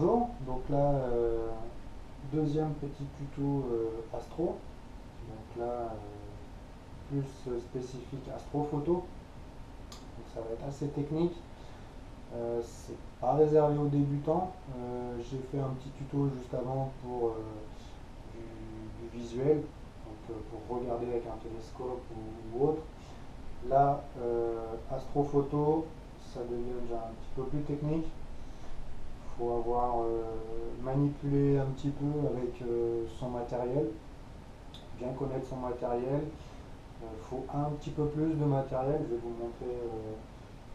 Bonjour, donc là, deuxième petit tuto astro, donc là, plus spécifique astrophoto, donc ça va être assez technique. C'est pas réservé aux débutants. J'ai fait un petit tuto juste avant pour du visuel, donc pour regarder avec un télescope ou autre. Là, astrophoto, ça devient déjà un petit peu plus technique. Il faut avoir manipulé un petit peu avec son matériel, bien connaître son matériel. Il faut un petit peu plus de matériel. Je vais vous montrer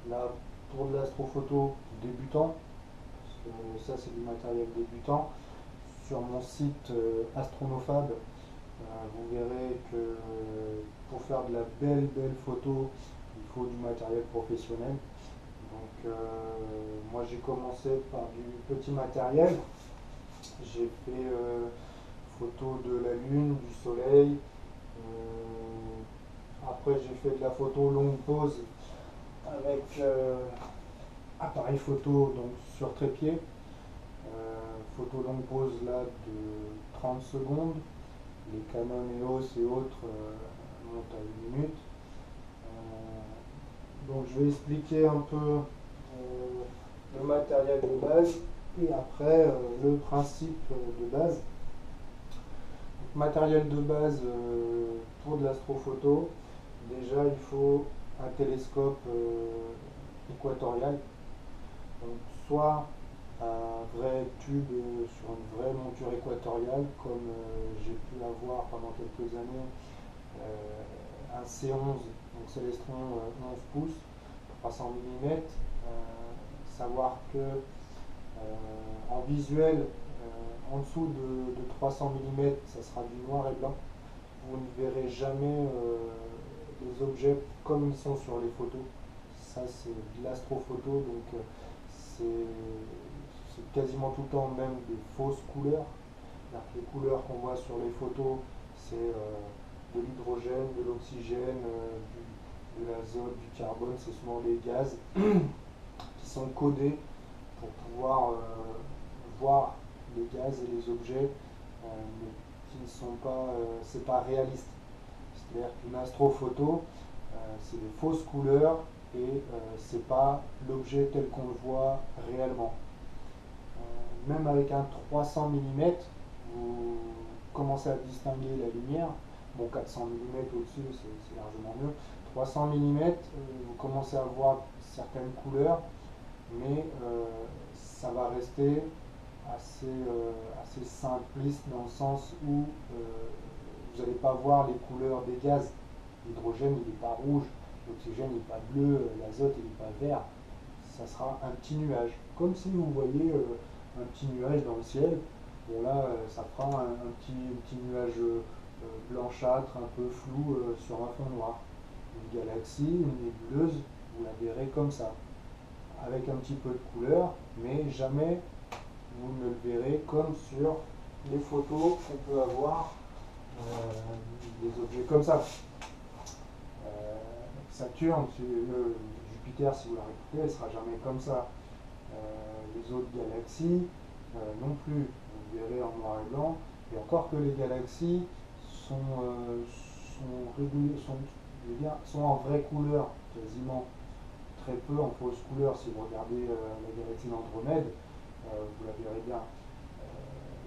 là pour de l'astrophoto débutant, parce que ça c'est du matériel débutant. Sur mon site Astronofab, vous verrez que pour faire de la belle photo, il faut du matériel professionnel. Donc moi j'ai commencé par du petit matériel. J'ai fait photo de la lune, du soleil. Après j'ai fait de la photo longue pause avec appareil photo donc sur trépied. Photo longue pause là de 30 secondes. Les Canon EOS et autres montent à 1 minute. Donc je vais expliquer un peu le matériel de base et après le principe de base. Donc, matériel de base pour de l'astrophoto, déjà il faut un télescope équatorial, donc soit un vrai tube sur une vraie monture équatoriale comme j'ai pu avoir pendant quelques années un C11, donc Célestron 11 pouces, 300 mm. Savoir que en visuel, en dessous de 300 mm, ça sera du noir et blanc. Vous ne verrez jamais les objets comme ils sont sur les photos. Ça, c'est de l'astrophoto, donc c'est quasiment tout le temps même des fausses couleurs. Les couleurs qu'on voit sur les photos, c'est de l'hydrogène, de l'oxygène, de l'azote, du carbone, c'est souvent des gaz qui sont codés pour pouvoir voir les gaz et les objets, mais qui ne sont pas, c'est pas réaliste. C'est-à-dire qu'une astrophoto, c'est des fausses couleurs et c'est pas l'objet tel qu'on le voit réellement. Même avec un 300 mm, vous commencez à distinguer la lumière. Bon, 400 mm au-dessus, c'est largement mieux. 300 mm, vous commencez à voir certaines couleurs, mais ça va rester assez simpliste dans le sens où vous n'allez pas voir les couleurs des gaz. L'hydrogène il n'est pas rouge, l'oxygène il n'est pas bleu, l'azote il n'est pas vert. Ça sera un petit nuage. Comme si vous voyez un petit nuage dans le ciel. Bon là, ça fera un petit nuage blanchâtre, un peu flou sur un fond noir. Une galaxie, une nébuleuse, vous la verrez comme ça, avec un petit peu de couleur, mais jamais vous ne le verrez comme sur les photos qu'on peut avoir des objets comme ça. Saturne, Jupiter, si vous la récoutez, elle ne sera jamais comme ça. Les autres galaxies non plus, vous verrez en noir et blanc, et encore que les galaxies sont en vraie couleur, quasiment très peu en fausse couleur. Si vous regardez la galaxie d'Andromède, vous la verrez bien.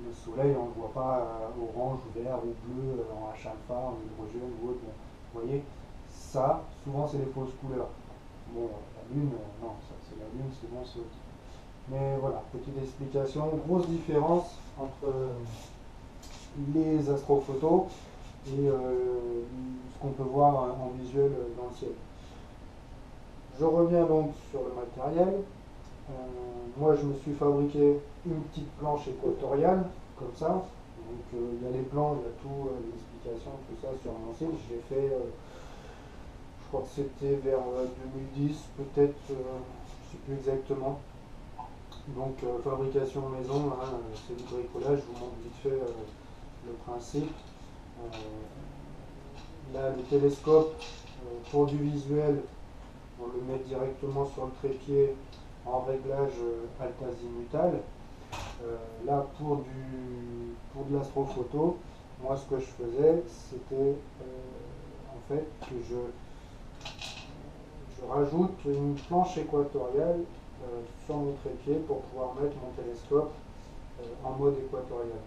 Le soleil, on ne le voit pas orange, vert ou bleu en H alpha, en hydrogène ou autre. Bon, vous voyez, ça, souvent c'est les fausses couleurs. Bon, la lune, non, ça c'est la lune, c'est bon, c'est autre. Mais voilà, petite explication, grosse différence entre les astrophotos et ce qu'on peut voir en visuel dans le ciel. Je reviens donc sur le matériel. Moi, je me suis fabriqué une petite planche équatoriale, comme ça. Donc, il y a les plans, il y a tout, les explications, tout ça sur mon site. J'ai fait, je crois que c'était vers 2010, peut-être, je ne sais plus exactement. Donc, fabrication maison, hein, c'est du bricolage. Je vous montre vite fait le principe. Là, le télescope, pour du visuel, on le met directement sur le trépied en réglage altazimutal. Là, pour de l'astrophoto, moi, ce que je faisais, c'était en fait que je rajoute une planche équatoriale sur mon trépied pour pouvoir mettre mon télescope en mode équatorial.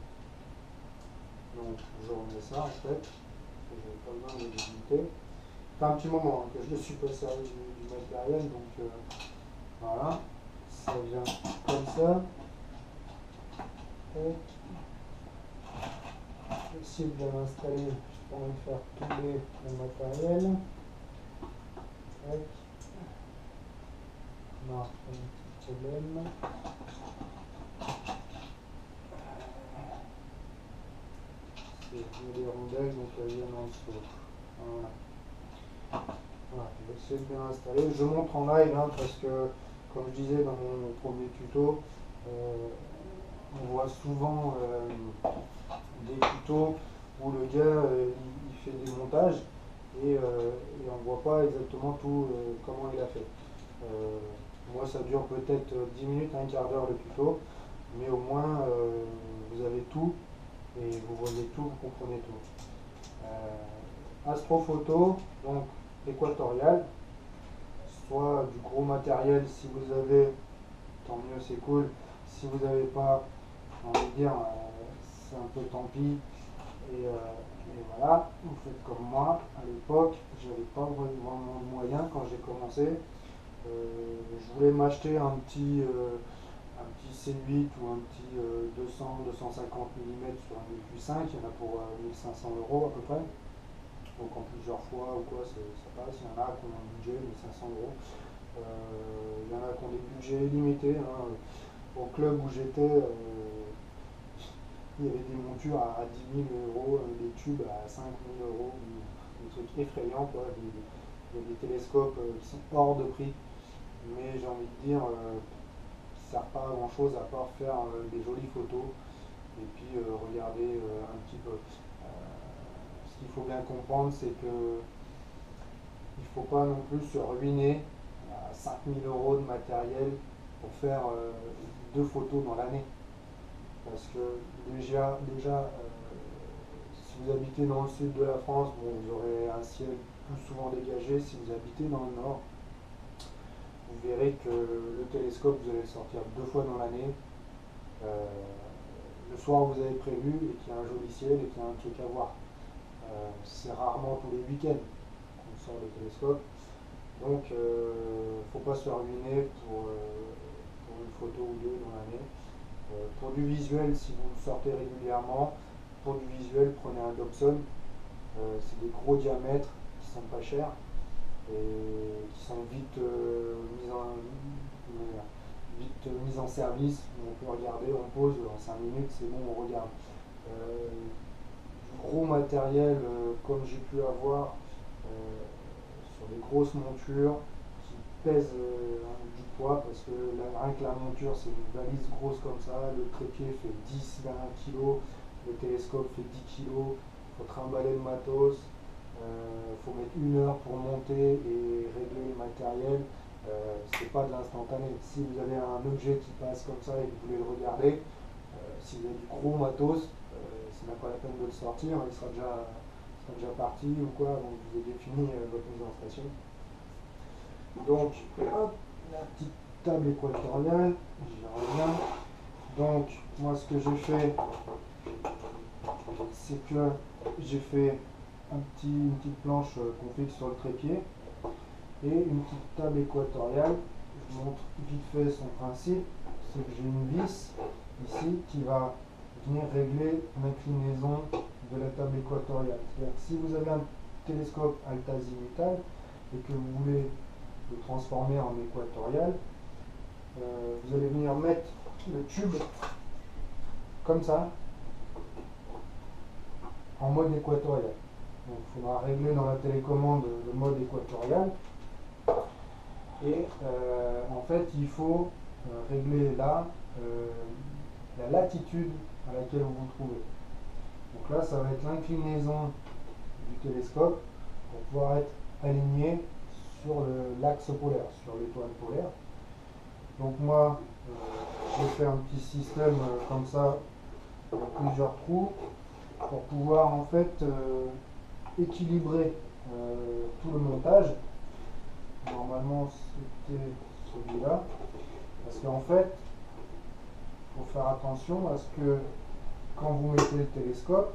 Donc, je remets ça en fait, parce que je n'avais pas besoin de le démonter. Ça fait un petit moment que je ne suis pas servi du matériel, donc voilà, ça vient comme ça. Et si je vais l'installer, je pourrais faire tomber le matériel. Tac. Non, pas de petit problème. Il y a des rondelles, donc elles viennent en dessous. Voilà. Voilà, je vais essayer de bien installer. Je montre en live parce que, comme je disais dans mon premier tuto, on voit souvent des tutos où le gars il fait des montages et on ne voit pas exactement tout comment il a fait. Moi ça dure peut-être 10 minutes, un quart d'heure le tuto, mais au moins vous avez tout et vous voyez tout, vous comprenez tout. Astrophoto, donc équatorial, soit du gros matériel si vous avez, tant mieux c'est cool, si vous n'avez pas, j'ai envie de dire, c'est un peu tant pis. Et voilà, vous faites comme moi. À l'époque, j'avais pas vraiment de moyens quand j'ai commencé. Je voulais m'acheter un petit C8 ou un petit 200-250 mm sur un Q5. Il y en a pour 1500 € à peu près. Donc en plusieurs fois ou quoi, ça passe. Il y en a qui ont un budget de 500 €. Il y en a qui ont des budgets limités. Au club où j'étais, il y avait des montures à 10 000 €, des tubes à 5 000 €, des trucs effrayants, quoi, des télescopes qui sont hors de prix. Mais j'ai envie de dire, qui ne servent pas à grand chose à part faire des jolies photos et puis regarder un petit peu. Ce qu'il faut bien comprendre, c'est que il ne faut pas non plus se ruiner à 5 000 € de matériel pour faire deux photos dans l'année. Parce que déjà si vous habitez dans le sud de la France, bon, vous aurez un ciel plus souvent dégagé. Si vous habitez dans le nord, vous verrez que le télescope, vous allez le sortir deux fois dans l'année. Le soir, vous avez prévu et qu'il y a un joli ciel et qu'il y a un truc à voir. C'est rarement tous les week-ends qu'on sort le télescope. Donc, il ne faut pas se ruiner pour une photo ou deux dans l'année. Pour du visuel, si vous le sortez régulièrement, pour du visuel, prenez un Dobson. C'est des gros diamètres qui sont pas chers et qui sont vite mis en service. On peut regarder, on pose en 5 minutes, c'est bon, on regarde. Du gros matériel comme j'ai pu avoir sur des grosses montures qui pèsent du poids parce que rien que la monture c'est une valise grosse comme ça, le trépied fait 10-20 kg, le télescope fait 10 kg, il faut trimballer le matos, il faut mettre 1 heure pour monter et régler le matériel. C'est pas de l'instantané. Si vous avez un objet qui passe comme ça et que vous voulez le regarder, si vous avez du gros matos, c'est même pas la peine de le sortir, il sera déjà parti ou quoi avant que vous ayez fini votre mise en station. Donc, hop, la petite table équatoriale, j'y reviens. Donc, moi ce que j'ai fait, c'est que j'ai fait une petite planche qu'on fixe sur le trépied et une petite table équatoriale. Je montre vite fait son principe, c'est que j'ai une vis ici qui va venir régler l'inclinaison de la table équatoriale. C'est-à-dire que si vous avez un télescope altazimutal et que vous voulez le transformer en équatorial, vous allez venir mettre le tube comme ça en mode équatorial. Donc il faudra régler dans la télécommande le mode équatorial et en fait il faut régler là la latitude à laquelle vous vous trouvez. Donc là ça va être l'inclinaison du télescope pour pouvoir être aligné sur l'axe polaire, sur l'étoile polaire. Donc moi j'ai fait un petit système comme ça, avec plusieurs trous, pour pouvoir en fait équilibrer tout le montage. Normalement c'était celui-là, parce qu'en fait il faut faire attention à ce que quand vous mettez le télescope,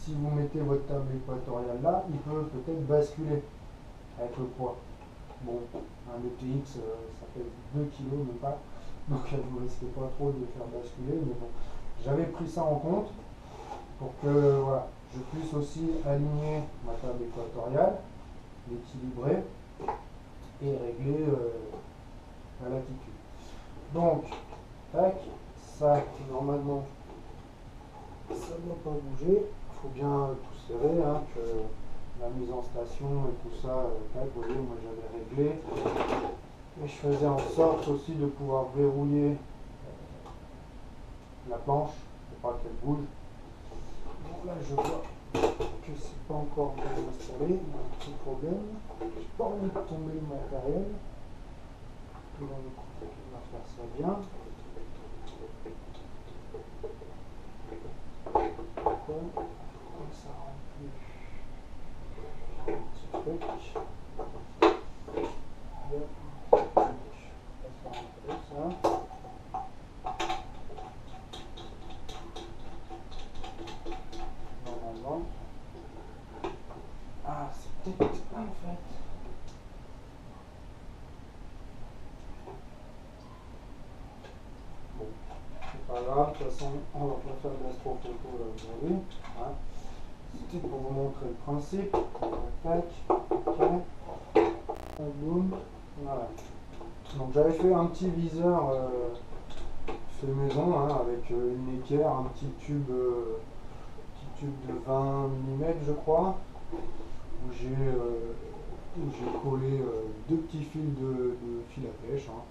si vous mettez votre table équatoriale là, il peut peut-être basculer avec le poids. Bon, un ETX ça fait 2 kg même pas, donc vous ne risquez pas trop de le faire basculer, mais bon, j'avais pris ça en compte pour que voilà, je puisse aussi aligner ma table équatoriale, l'équilibrer et régler la latitude. Donc, tac, ça normalement ça ne doit pas bouger, il faut bien tout serrer, hein, que la mise en station et tout ça, tac, vous voyez, moi j'avais réglé. Et je faisais en sorte aussi de pouvoir verrouiller la planche pour pas qu'elle bouge. Bon, là je vois que c'est pas encore bien installé, il y a un petit problème. J'ai pas envie de tomber le matériel. Tout va faire ça bien. Comme ça remplit un petit truc. Ça. Normalement. Ah, c'est peut-être en fait. Bon, c'est pas grave, de toute façon, on va pas faire de l'astrophoto aujourd'hui. Hein. C'était pour vous montrer le principe. Tac, ok. Boum. Voilà. Donc j'avais fait un petit viseur fait maison hein, avec une équerre, un petit tube de 20 mm je crois, où j'ai collé deux petits fils de fil à pêche hein,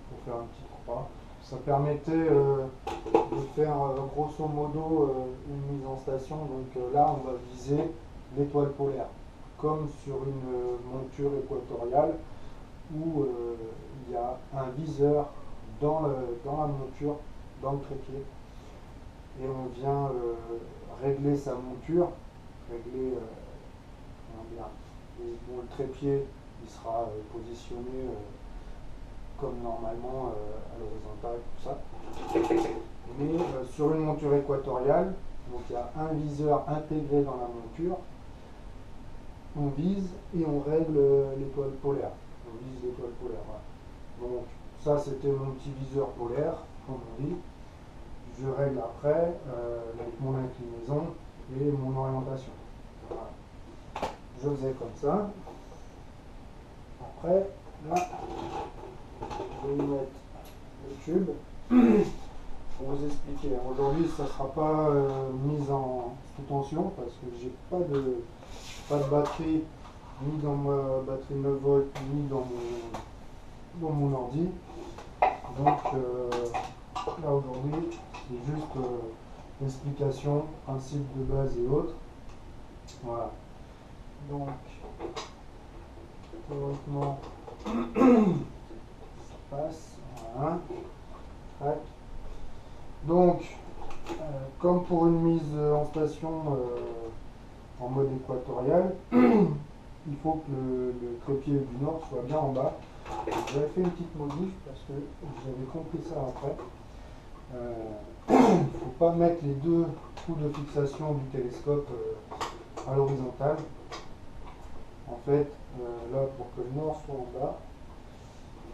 pour faire un petit croix. Ça permettait de faire grosso modo une mise en station. Donc là on va viser l'étoile polaire, comme sur une monture équatoriale où il y a un viseur dans la monture, dans le trépied, et on vient régler sa monture, régler et bon, le trépied il sera positionné comme normalement à l'horizontale, tout ça. Mais sur une monture équatoriale, donc il y a un viseur intégré dans la monture, on vise et on règle l'étoile polaire. On vise l'étoile polaire. Voilà. Donc ça c'était mon petit viseur polaire, comme on dit. Je règle après avec mon inclinaison et mon orientation. Voilà. Je faisais comme ça. Après, là, je vais vous mettre le tube. Pour vous expliquer, aujourd'hui ça ne sera pas mis sous tension parce que j'ai pas de batterie ni dans ma batterie 9 volts ni dans mon ordi. Donc là aujourd'hui c'est juste l'explication, principe de base et autres. Voilà. Donc théoriquement ça passe. Voilà. Tac. Donc comme pour une mise en station en mode équatorial, il faut que le trépied du nord soit bien en bas. J'avais fait une petite modif parce que j'avais compris ça après. Il ne faut pas mettre les deux trous de fixation du télescope à l'horizontale. En fait, là pour que le nord soit en bas,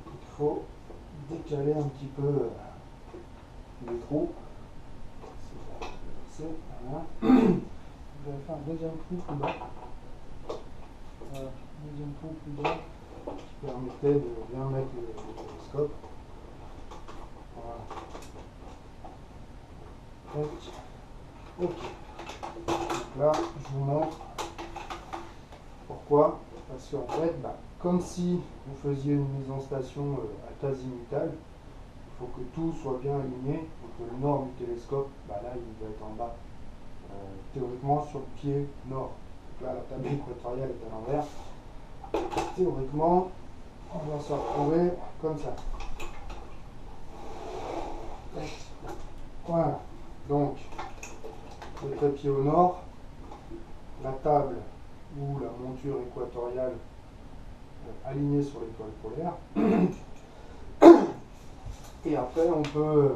il faut décaler un petit peu les trous. Voilà. Je vais faire un deuxième trou plus bas. Voilà, deuxième trou plus bas qui permettait de bien mettre le télescope. Voilà. Ok. Donc là, je vous montre pourquoi. Parce qu'en fait, comme si vous faisiez une mise en station à azimutale, il faut que tout soit bien aligné. Donc le nord du télescope, là, il va être en bas. Théoriquement sur le pied nord. Donc là, la table équatoriale est à l'envers. Théoriquement, on va se retrouver comme ça. Voilà, donc le trépied au nord, la table ou la monture équatoriale alignée sur l'étoile polaire. Et après, on peut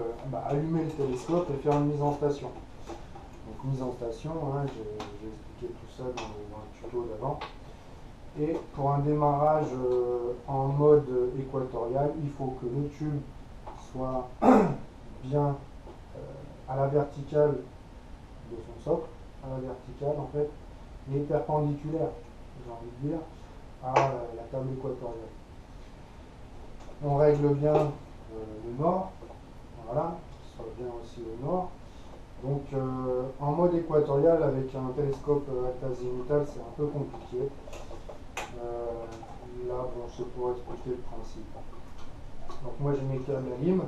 allumer le télescope et faire une mise en station. Donc mise en station, hein, j'ai expliqué tout ça dans le tuto d'avant. Et pour un démarrage en mode équatorial, il faut que le tube soit bien à la verticale de son socle, à la verticale en fait, et perpendiculaire, j'ai envie de dire, à la table équatoriale. On règle bien le nord, voilà, ce soit bien aussi le nord. Donc en mode équatorial avec un télescope azimutale, c'est un peu compliqué. Là, bon, c'est pour expliquer le principe. Donc moi j'ai mes câbles à lime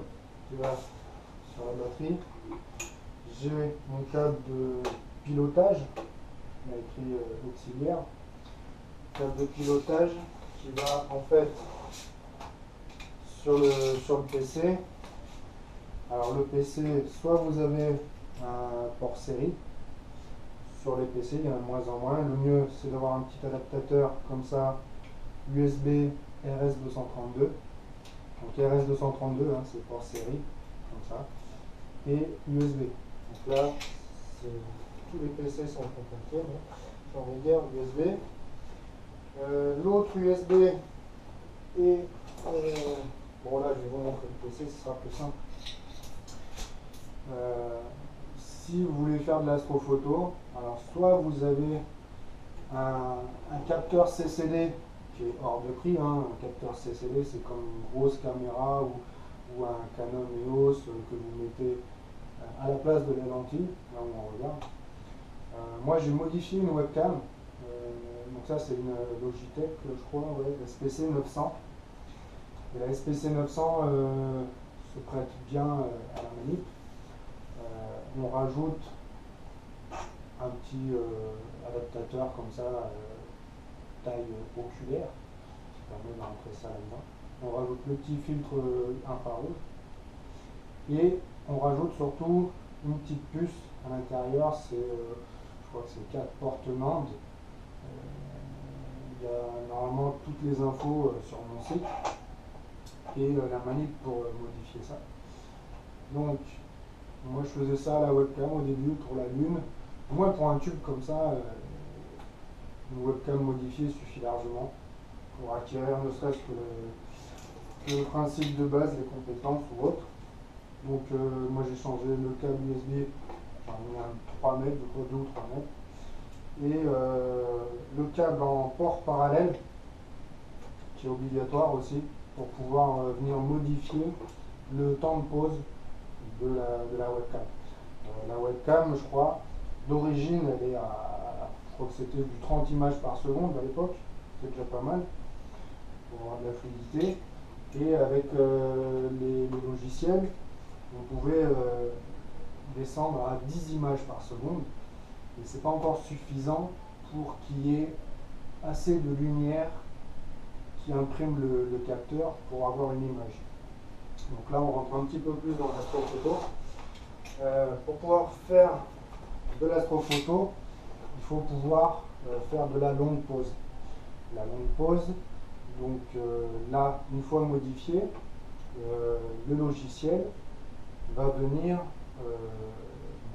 qui va sur la batterie. J'ai mon câble de pilotage, il y a écrit auxiliaire. Câble de pilotage qui va en fait sur le PC. Alors le PC, soit vous avez un port série. Sur les PC, il y en a de moins en moins. Le mieux, c'est d'avoir un petit adaptateur comme ça, USB RS232. Donc RS232, hein, c'est port série, comme ça. Et USB. Donc là, tous les PC sont compatibles. J'en regarde USB. L'autre USB et bon là, je vais vous montrer le PC, ce sera plus simple. Si vous voulez faire de l'astrophoto, alors soit vous avez un capteur CCD qui est hors de prix, hein. Un capteur CCD c'est comme une grosse caméra ou un Canon EOS que vous mettez à la place de la lentille, là où on regarde. Moi j'ai modifié une webcam, donc ça c'est une Logitech je crois, ouais, SPC 900. Et la SPC 900 se prête bien à la manip. On rajoute un petit adaptateur comme ça, taille oculaire, qui permet de rentrer ça là-dedans. On rajoute le petit filtre infrarouge et on rajoute surtout une petite puce à l'intérieur. C'est, je crois que c'est 4 portes NAND. Il y a normalement toutes les infos sur mon site et la manip pour modifier ça. Donc moi je faisais ça à la webcam au début pour la lune. Moi pour un tube comme ça, une webcam modifiée suffit largement pour acquérir ne serait-ce que le principe de base, les compétences ou autres. Donc moi j'ai changé le câble USB, j'en ai un 3 mètres, je crois 2 ou 3 mètres. Et le câble en port parallèle, qui est obligatoire aussi, pour pouvoir venir modifier le temps de pause de la webcam. La webcam, je crois, d'origine, elle est je crois que c'était du 30 images par seconde à l'époque, c'est déjà pas mal, pour avoir de la fluidité. Et avec les logiciels, on pouvait descendre à 10 images par seconde. Et c'est pas encore suffisant pour qu'il y ait assez de lumière qui imprime le capteur pour avoir une image. Donc là, on rentre un petit peu plus dans l'astrophoto. Pour pouvoir faire de l'astrophoto, il faut pouvoir faire de la longue pause. La longue pause, donc là, une fois modifié, le logiciel va venir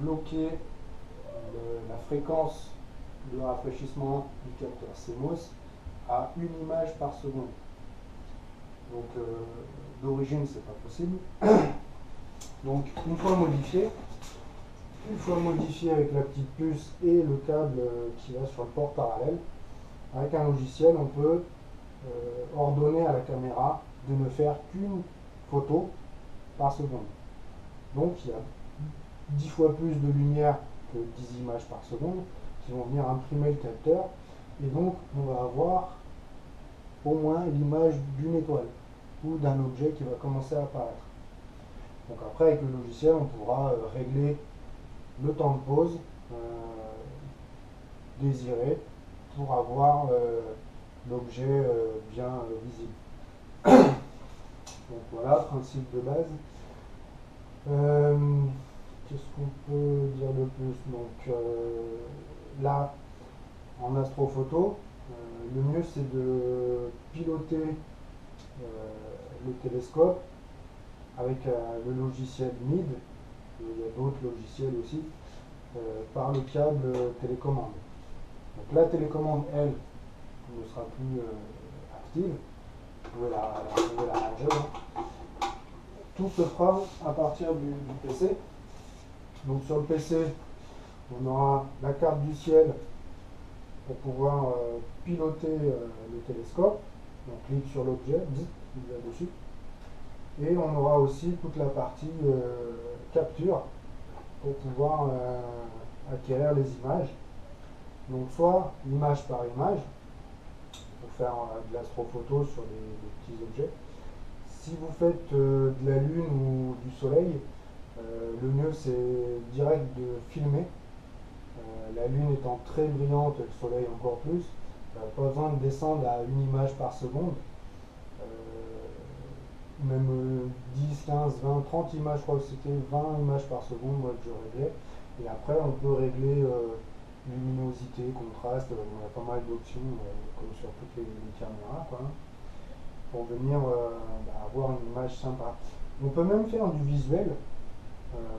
bloquer la fréquence de rafraîchissement du capteur CMOS à 1 image par seconde. Donc d'origine c'est pas possible. Donc une fois modifié avec la petite puce et le câble qui va sur le port parallèle, avec un logiciel on peut ordonner à la caméra de ne faire qu'une photo par seconde. Donc il y a 10 fois plus de lumière que 10 images par seconde qui vont venir imprimer le capteur, et donc on va avoir au moins l'image d'une étoile ou d'un objet qui va commencer à apparaître. Donc après avec le logiciel on pourra régler le temps de pause désiré pour avoir l'objet bien visible. Donc voilà, principe de base. Euh, Qu'est-ce qu'on peut dire de plus? Donc là, en astrophoto, le mieux c'est de piloter le télescope avec le logiciel MID, il y a d'autres logiciels aussi, par le câble télécommande. Donc la télécommande, elle, ne sera plus active, vous pouvez la ranger, hein. Tout se fera à partir du PC. Donc sur le PC, on aura la carte du ciel pour pouvoir piloter le télescope. On clique sur l'objet, il va dessus. Et on aura aussi toute la partie capture pour pouvoir acquérir les images. Donc soit image par image, pour faire de l'astrophoto sur des petits objets. Si vous faites de la Lune ou du Soleil, le mieux c'est direct de filmer. La Lune étant très brillante et le Soleil encore plus, pas besoin de descendre à une image par seconde. Même 10, 15, 20, 30 images, je crois que c'était 20 images par seconde moi, que je réglais. Et après on peut régler luminosité, contraste, on a pas mal d'options comme sur toutes les caméras quoi, hein, pour venir avoir une image sympa. On peut même faire du visuel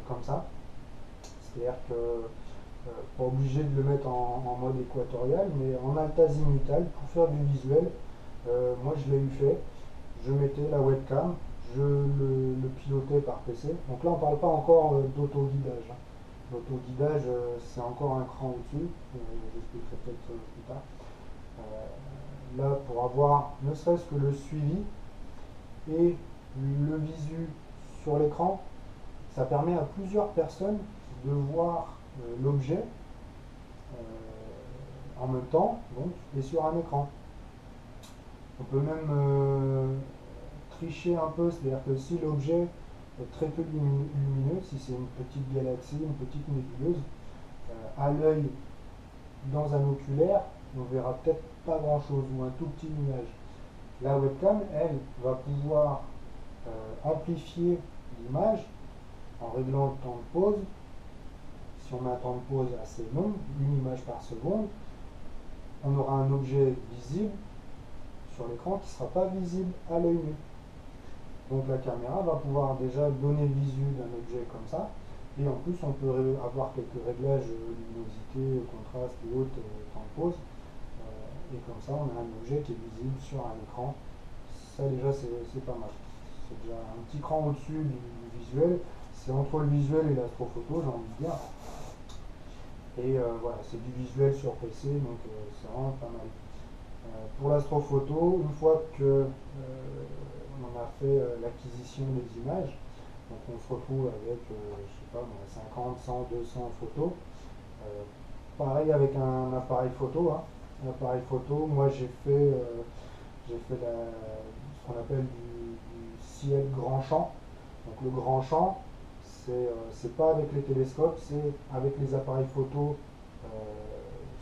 comme ça, c'est-à-dire que pas obligé de le mettre en mode équatorial, mais en altazimutal pour faire du visuel. Moi je l'ai eu fait, je mettais la webcam, je le pilotais par PC. Donc là on ne parle pas encore d'autoguidage, hein. L'autoguidage c'est encore un cran au-dessus, j'expliquerai peut-être plus tard. Là pour avoir ne serait-ce que le suivi et le visu sur l'écran, ça permet à plusieurs personnes de voir l'objet en même temps donc, et sur un écran. On peut même tricher un peu, c'est-à-dire que si l'objet est très peu lumineux, si c'est une petite galaxie, une petite nébuleuse, à l'œil dans un oculaire, on verra peut-être pas grand-chose ou un tout petit nuage. La webcam, elle, va pouvoir amplifier l'image en réglant le temps de pause. Si on met un temps de pause assez long, une image par seconde, on aura un objet visible sur l'écran qui ne sera pas visible à l'œil nu. Donc la caméra va pouvoir déjà donner le visu d'un objet comme ça, et en plus on peut avoir quelques réglages luminosité, contraste et autres, temps de pause, et comme ça on a un objet qui est visible sur un écran. Ça déjà c'est pas mal. C'est déjà un petit cran au-dessus du visuel, c'est entre le visuel et l'astrophoto, j'ai envie de dire. Et voilà, c'est du visuel sur PC, donc c'est vraiment pas mal. Pour l'astrophoto, une fois que on a fait l'acquisition des images, donc on se retrouve avec, je sais pas, 50, 100, 200 photos. Pareil avec un appareil photo, hein. Un appareil photo, moi j'ai fait ce qu'on appelle du ciel grand champ. Donc le grand champ, c'est pas avec les télescopes, c'est avec les appareils photo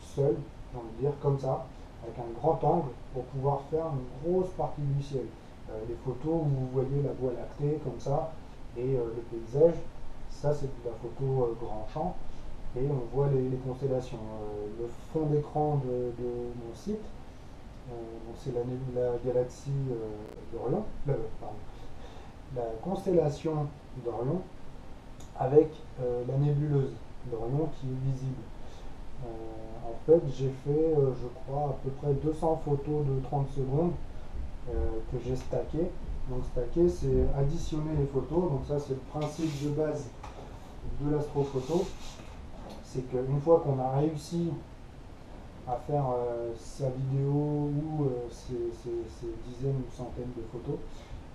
seuls, j'ai envie de dire, comme ça, avec un grand angle pour pouvoir faire une grosse partie du ciel. Les photos où vous voyez la Voie lactée comme ça et le paysage, ça c'est de la photo grand champ et on voit les constellations. Le fond d'écran de mon site, c'est la galaxie d'Orion, pardon, la constellation d'Orion avec la nébuleuse d'Orion qui est visible. En fait, j'ai fait, je crois, à peu près 200 photos de 30 secondes que j'ai stacké. Donc stacker, c'est additionner les photos. Donc ça, c'est le principe de base de l'astrophoto. C'est qu'une fois qu'on a réussi à faire sa vidéo ou ses dizaines ou centaines de photos,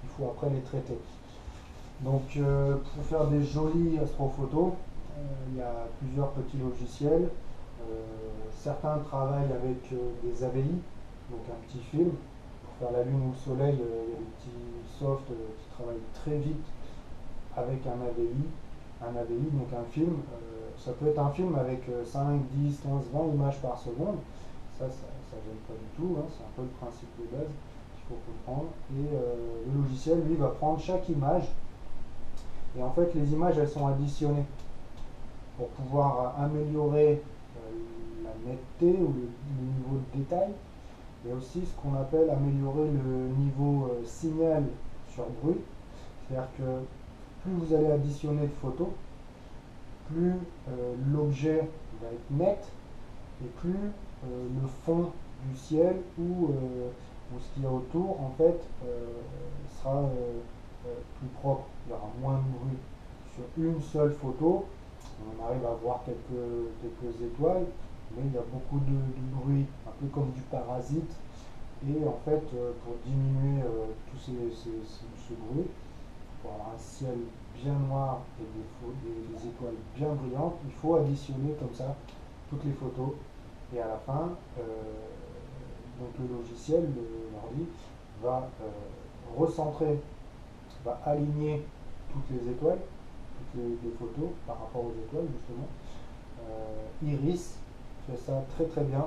il faut après les traiter. Donc pour faire des jolies astrophotos, il y a plusieurs petits logiciels. Certains travaillent avec des AVI, donc un petit film. Pour faire la Lune ou le Soleil, il y a des petits softs qui travaillent très vite avec un AVI. Un AVI, donc un film, ça peut être un film avec 5, 10, 15, 20 images par seconde. Ça gêne pas du tout, hein, c'est un peu le principe de base qu'il faut comprendre. Et le logiciel, lui, va prendre chaque image Et en fait, les images, elles sont additionnées pour pouvoir améliorer la netteté ou le niveau de détail. Il y a aussi ce qu'on appelle améliorer le niveau signal sur bruit. C'est-à-dire que plus vous allez additionner de photos, plus l'objet va être net et plus le fond du ciel ou ce qu'il y a autour en fait sera plus propre. Il y aura moins de bruit. Sur une seule photo, on arrive à voir quelques étoiles, mais il y a beaucoup de bruit, un peu comme du parasite. Et en fait, pour diminuer tout ce bruit, pour avoir un ciel bien noir et des étoiles bien brillantes, il faut additionner comme ça toutes les photos. Et à la fin, donc le logiciel, l'ordi, va recentrer, va aligner toutes les étoiles, toutes les photos par rapport aux étoiles justement. Iris fait ça très très bien.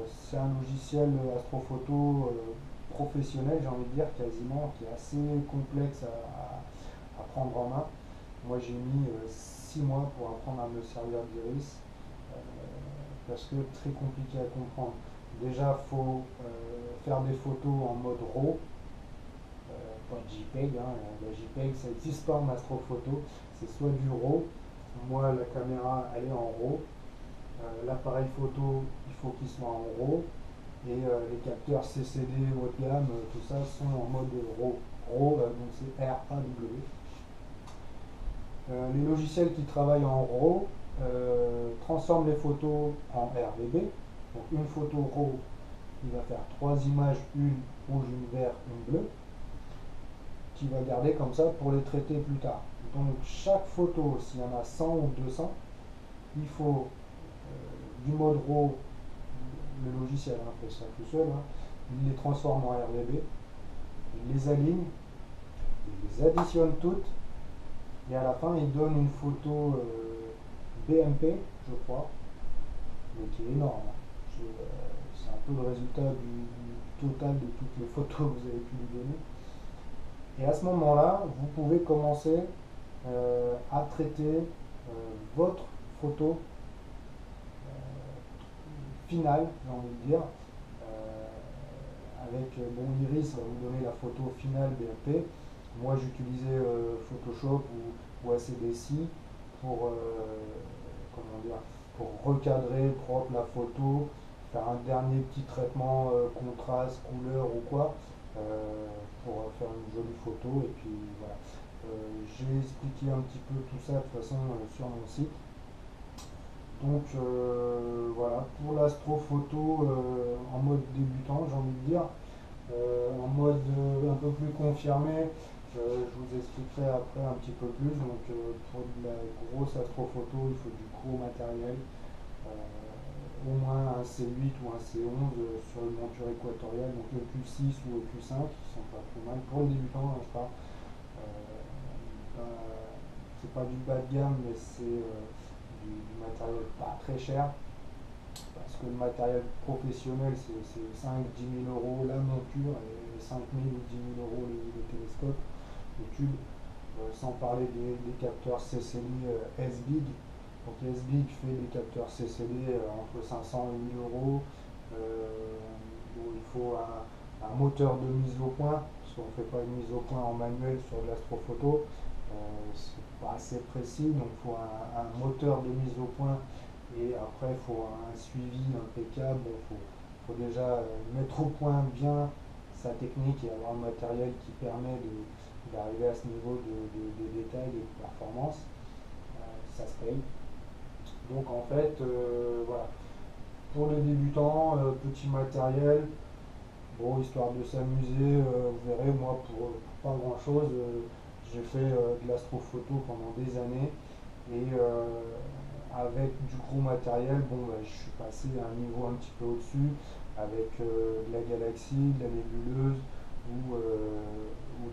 C'est un logiciel astrophoto professionnel, j'ai envie de dire, quasiment, qui est assez complexe à prendre en main. Moi, j'ai mis 6 mois pour apprendre à me servir d'Iris, parce que très compliqué à comprendre. Déjà, il faut faire des photos en mode RAW, pas JPEG. La JPEG, ça n'existe pas en astrophoto, c'est soit du RAW. Moi, la caméra, elle est en RAW. L'appareil photo, il faut qu'il soit en RAW. Et les capteurs CCD haut de gamme, tout ça sont en mode RAW. RAW, donc c'est R-A-W. Les logiciels qui travaillent en RAW transforment les photos en RGB. Donc une photo RAW, il va faire 3 images, une rouge, une verte, une bleue, qu'il va garder comme ça pour les traiter plus tard. Donc chaque photo, s'il y en a 100 ou 200, il faut du mode RAW, le logiciel fait ça tout seul, il les transforme en RGB, il les aligne, il les additionne toutes, et à la fin il donne une photo BMP, je crois, mais qui est énorme. C'est un peu le résultat du total de toutes les photos que vous avez pu lui donner. Et à ce moment-là, vous pouvez commencer à traiter votre photo finale, j'ai envie de dire, avec Iris va vous donner la photo finale BMP. Moi, j'utilisais Photoshop ou ACDC pour comment dire, pour recadrer propre la photo, faire un dernier petit traitement contraste, couleur ou quoi, pour faire une jolie photo. Et puis voilà. J'ai expliqué un petit peu tout ça de toute façon sur mon site. Donc voilà, pour l'astrophoto en mode débutant, j'ai envie de dire, en mode un peu plus confirmé, je vous expliquerai après un petit peu plus. Donc pour de la grosse astrophoto, il faut du gros matériel, au moins un C8 ou un C11 sur une monture équatoriale, donc le Q6 ou le Q5, qui sont pas trop mal. Pour les débutants, je parle. C'est pas du bas de gamme, mais c'est du matériel pas très cher, parce que le matériel professionnel c'est 5-10 000 euros la monture et 5 000 ou 10 000 euros le télescope, le tube, sans parler des capteurs CCD S-Big. Donc S-Big fait des capteurs CCD entre 500 et 1000 euros, où il faut un moteur de mise au point, parce qu'on ne fait pas une mise au point en manuel sur de l'astrophoto, c'est pas assez précis, donc il faut un moteur de mise au point, et après il faut un suivi impeccable. Il faut déjà mettre au point bien sa technique et avoir le matériel qui permet d'arriver à ce niveau de détail et de performance. Ça se paye. Donc en fait, voilà. Pour les débutants, petit matériel, bon, histoire de s'amuser, vous verrez, moi, pour pas grand chose, j'ai fait de l'astrophoto pendant des années, et avec du gros matériel, bon, je suis passé à un niveau un petit peu au-dessus, avec de la galaxie, de la nébuleuse, ou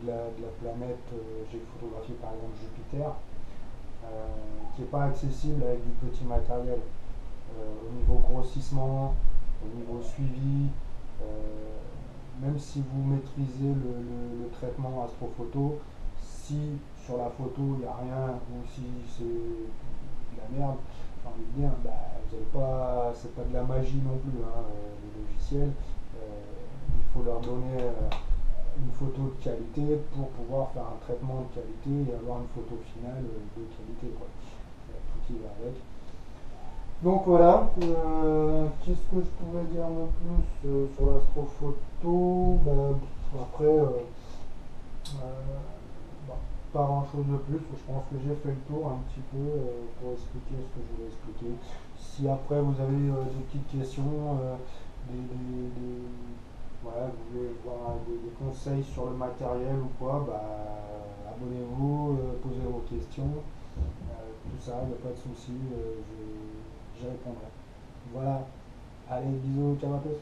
de la planète. J'ai photographié par exemple Jupiter, qui n'est pas accessible avec du petit matériel. Au niveau grossissement, au niveau suivi, même si vous maîtrisez le traitement astrophoto, si sur la photo il n'y a rien ou si c'est de la merde, j'ai envie de dire, bah, vous avez pas, c'est pas de la magie non plus, hein, les logiciels. Il faut leur donner une photo de qualité pour pouvoir faire un traitement de qualité et avoir une photo finale de qualité, quoi. Tout qui va avec. Donc voilà, qu'est-ce que je pourrais dire de plus sur l'astrophoto? Ben, après, bah, pas grand chose de plus. Je pense que j'ai fait le tour un petit peu pour expliquer ce que je voulais expliquer. Si après vous avez des petites questions, voilà, vous voulez voir des conseils sur le matériel ou quoi, bah, abonnez-vous, posez vos questions, tout ça, il n'y a pas de souci, j'y répondrai. Voilà, allez, bisous, ciao à tous.